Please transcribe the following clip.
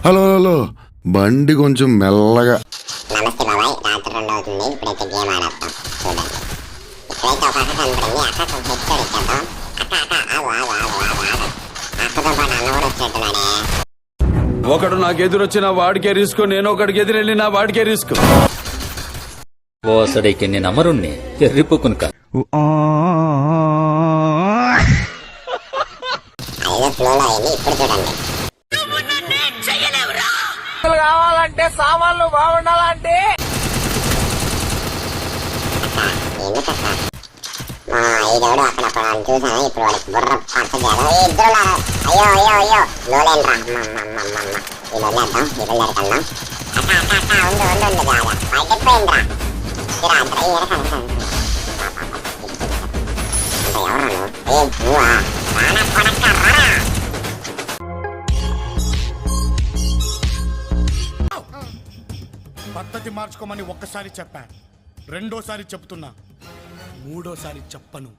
Hello hello, బండి కొంచెం మెల్లగా. నమస్తే బాబాయ్, రాత్రి 2 అవుతుంది. ఇప్పుడైతే గేమ్ ఆడేస్తాం. చూడండి, ఇప్పుడైతే ఒక అక్క కనపడింది. అక్కకు హెడ్ ఇచ్చేద్దాం. అక్క అక్క ఆగు ఆగు ఆగు ఆగు ఆగు. అక్కతో పాటు అన్న కూడా వచ్చేట్టున్నాడే. ఒకడు నాకు ఎదురొచ్చిన వాడికే రిస్క్, నేను ఒకడికి ఎదురెళ్ళిన వాడికే రిస్క్. ఓసడికి నేను అమరుణ్ణి ఎర్రిపుకునుక అయ్యో ఫ్లోలో అయింది. ఇప్పుడు చూడండి, కావాలంటే సామాన్లు బాగుండాలంటే ఎందుకక్క ఈడోడు అక్కడ చూసాను. ఇప్పుడు వాడికి బుర్ర పక్క చేయాలి. ఇద్దరు అయ్యో అయ్యో అయ్యో లోలేనరా. ఇది వదిలేద్దాం, ఇది వదిలేరుకెళ్దాం. అక్క అక్క అక్క ఉండు ఉండు ఉండు బాగా పైకెత్తిపోయిందిరా. ఇరా ఈర కనుక ఎవరా నువ్వు? రానా కొడక్క రానా. పద్ధతి మార్చుకోమని ఒక్కసారి చెప్పా, రెండోసారి చెప్తున్నా, మూడోసారి చెప్పను.